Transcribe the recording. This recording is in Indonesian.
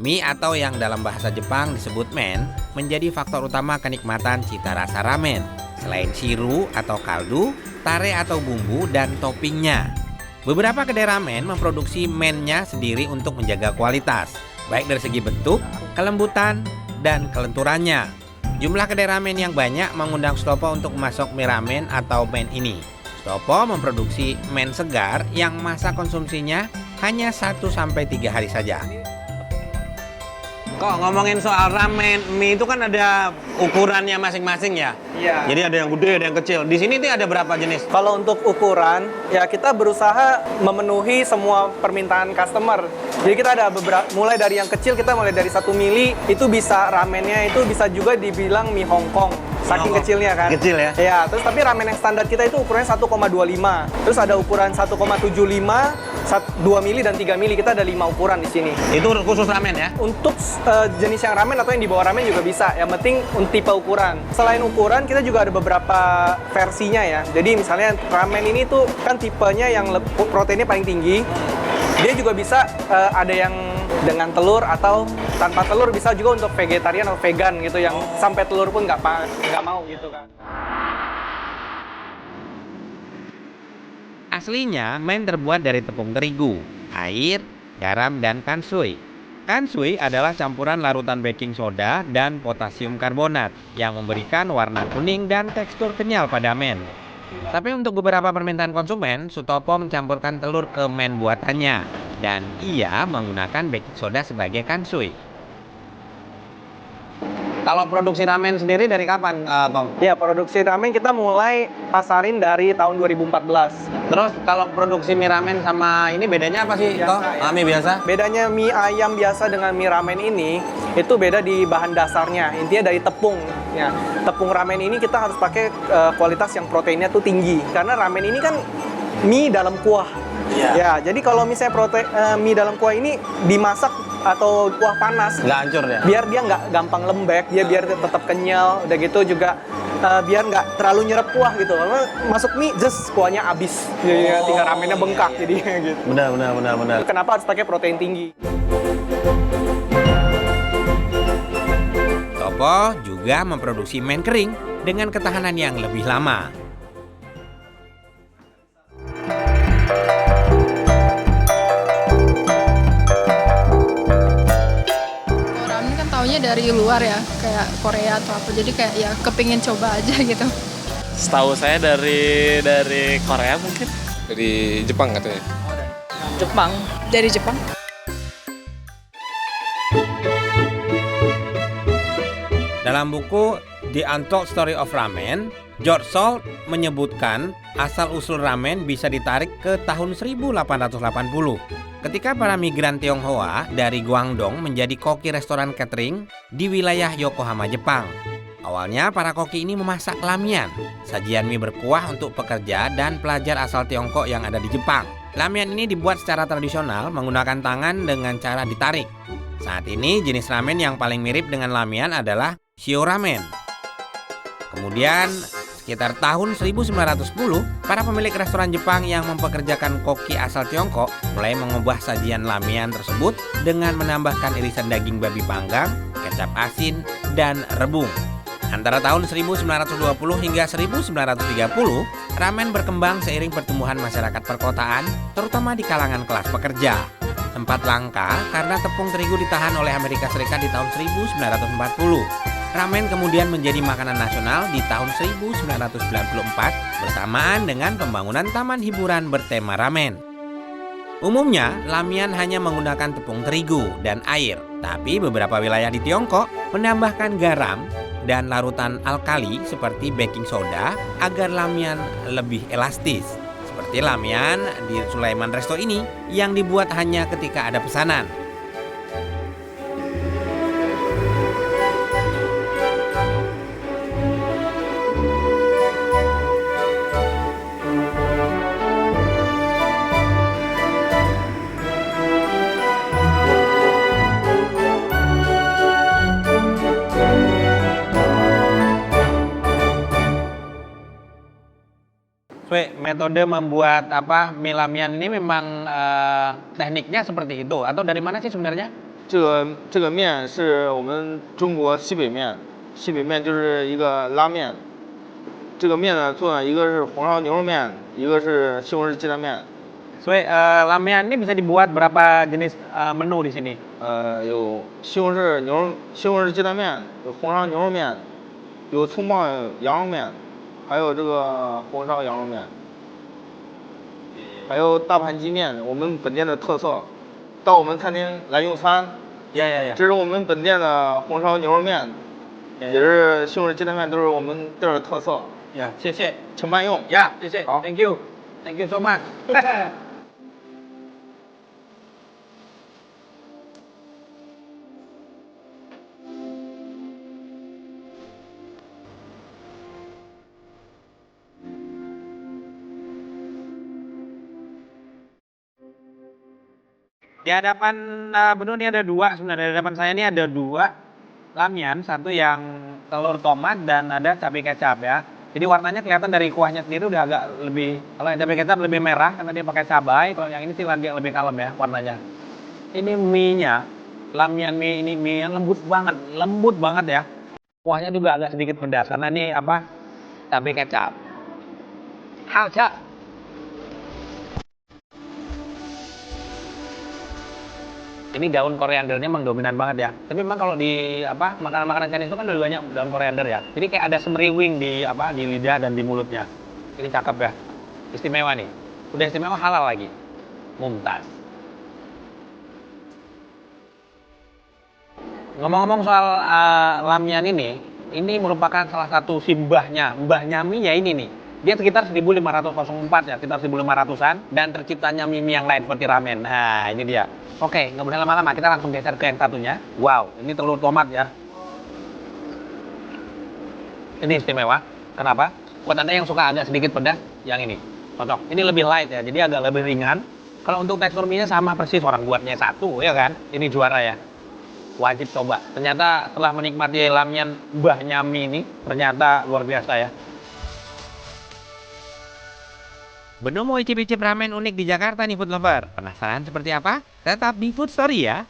Mie atau yang dalam bahasa Jepang disebut men menjadi faktor utama kenikmatan cita rasa ramen. Selain shiru atau kaldu, tare atau bumbu, dan toppingnya. Beberapa kedai ramen memproduksi mennya sendiri untuk menjaga kualitas, baik dari segi bentuk, kelembutan, dan kelenturannya. Jumlah kedai ramen yang banyak mengundang Sutopo untuk memasok mie ramen atau men ini. Sutopo memproduksi men segar yang masa konsumsinya hanya 1-3 hari saja. Kok ngomongin soal ramen, mie itu kan ada ukurannya masing-masing ya? Iya. Jadi ada yang gede, ada yang kecil. Di sini ada berapa jenis? Kalau untuk ukuran, ya kita berusaha memenuhi semua permintaan customer. Jadi kita ada beberapa, mulai dari yang kecil, kita mulai dari 1 mili, itu bisa ramennya itu bisa juga dibilang mie Hongkong. Saking kecilnya kan. Kecil ya? Ya, terus tapi ramen yang standar kita itu ukurannya 1,25. Terus ada ukuran 1,75, 2 mili dan 3 mili. Kita ada 5 ukuran di sini. Itu khusus ramen ya? Untuk jenis yang ramen atau yang di bawah ramen juga bisa. Yang penting tipe ukuran. Selain ukuran, kita juga ada beberapa versinya ya. Jadi misalnya ramen ini tuh kan tipenya yang proteinnya paling tinggi. Dia juga bisa ada yang dengan telur atau tanpa telur, bisa juga untuk vegetarian atau vegan gitu, yang sampai telur pun nggak mau gitu kan. Aslinya, men terbuat dari tepung terigu, air, garam, dan kansui. Kansui adalah campuran larutan baking soda dan potasium karbonat yang memberikan warna kuning dan tekstur kenyal pada men. Tapi untuk beberapa permintaan konsumen, Sutopo mencampurkan telur ke men buatannya, dan ia menggunakan baking soda sebagai kansui. Kalau produksi ramen sendiri dari kapan, Tom? Ya, produksi ramen kita mulai pasarin dari tahun 2014. Terus kalau produksi mie ramen sama ini bedanya apa sih, Biasa, Toh? ya. Mie biasa? Bedanya mie ayam biasa dengan mie ramen ini, itu beda di bahan dasarnya. Intinya dari tepung. Ya, tepung ramen ini kita harus pakai kualitas yang proteinnya tuh tinggi. Karena ramen ini kan mie dalam kuah. Ya, jadi kalau misalnya mie dalam kuah ini dimasak atau kuah panas, Nggak hancur ya? biar dia nggak gampang lembek, dia biar tetap kenyal. Udah gitu juga biar nggak terlalu nyerap kuah gitu. Karena masuk mie, just kuahnya habis. Jadi tinggal ramennya bengkak jadinya gitu. Benar. Kenapa harus pakai protein tinggi? Sutopo juga memproduksi men kering dengan ketahanan yang lebih lama. Ramen kan taunya dari luar ya, kayak Korea atau apa. Jadi kayak ya kepingin coba aja gitu. Setahu saya dari Korea mungkin. Dari Jepang katanya. Jepang. Dari Jepang. Dalam buku The Untold Story of Ramen, George Salt menyebutkan asal-usul ramen bisa ditarik ke tahun 1880 ketika para migran Tionghoa dari Guangdong menjadi koki restoran catering di wilayah Yokohama, Jepang. Awalnya para koki ini memasak lamian, sajian mie berkuah untuk pekerja dan pelajar asal Tiongkok yang ada di Jepang. Lamian ini dibuat secara tradisional menggunakan tangan dengan cara ditarik. Saat ini jenis ramen yang paling mirip dengan lamian adalah shio ramen. Kemudian sekitar tahun 1910, para pemilik restoran Jepang yang mempekerjakan koki asal Tiongkok mulai mengubah sajian lamian tersebut dengan menambahkan irisan daging babi panggang, kecap asin, dan rebung. Antara tahun 1920 hingga 1930, ramen berkembang seiring pertumbuhan masyarakat perkotaan, terutama di kalangan kelas pekerja. Sempat langka karena tepung terigu ditahan oleh Amerika Serikat di tahun 1940. Ramen kemudian menjadi makanan nasional di tahun 1994 bersamaan dengan pembangunan taman hiburan bertema ramen. Umumnya, lamian hanya menggunakan tepung terigu dan air, tapi beberapa wilayah di Tiongkok menambahkan garam dan larutan alkali seperti baking soda agar lamian lebih elastis. Seperti lamian di Sulaiman Resto ini yang dibuat hanya ketika ada pesanan. Metode membuat mie lamian ini memang tekniknya seperti itu atau dari mana sih sebenarnya? 这个面是我们中国西北面，西北面就是一个拉面。这个面呢做呢，一个是红烧牛肉面，一个是西红柿鸡蛋面。 So, ramen ini bisa dibuat berapa jenis menu di sini? 有西红柿鸡蛋面，有红烧牛肉面，有葱爆羊肉面，还有这个红烧羊肉面，还有大盘鸡面，我们本店的特色。到我们餐厅来用餐， Ya, ya, ya. 这是我们本店的红烧牛肉面，也是西红柿鸡蛋面，都是我们店的特色， Ya, 谢谢。请慢用。 Ya, 谢谢。好 Thank you. Thank you so much. Di hadapan Benu ini ada dua sebenarnya. Di hadapan saya ini ada dua ramyeon, satu yang telur tomat dan ada cabai kecap ya. Jadi warnanya kelihatan dari kuahnya sendiri udah agak lebih, kalau yang cabai kecap lebih merah karena dia pakai cabai, kalau yang ini sih lebih kalem ya warnanya. Ini mie-nya, ramyeon mie ini mie yang lembut banget ya. Kuahnya juga agak sedikit pedas karena ini apa? Cabai kecap. Halca. Ini daun koriandernya memang dominan banget ya. Tapi memang kalau di apa makanan-makanan Chinese itu kan lebih banyak daun koriander ya. Jadi kayak ada semeriwing di apa di lidah dan di mulutnya. Ini cakep ya. Istimewa nih. Udah istimewa halal lagi. Mumtaz. Ngomong-ngomong soal ramyeon ini merupakan salah satu mbahnya mie ya ini nih. Dia sekitar 1504 ya, sekitar 1500-an dan terciptanya mie yang lain seperti ramen. Nah, ini dia. Oke, nggak boleh lama-lama, kita langsung geser ke yang satunya. Wow, ini telur tomat ya. Ini istimewa. Kenapa? Buat Anda yang suka agak sedikit pedas, yang ini. Cocok. Ini lebih light ya, jadi agak lebih ringan. Kalau untuk tekstur mie-nya sama persis, orang buatnya satu, ya kan? Ini juara ya. Wajib coba. Ternyata setelah menikmati ramyeon mbahnya mie ini, ternyata luar biasa ya. Benu mau icip-icip ramen unik di Jakarta nih food lover. Penasaran seperti apa? Tetap di Food Story ya.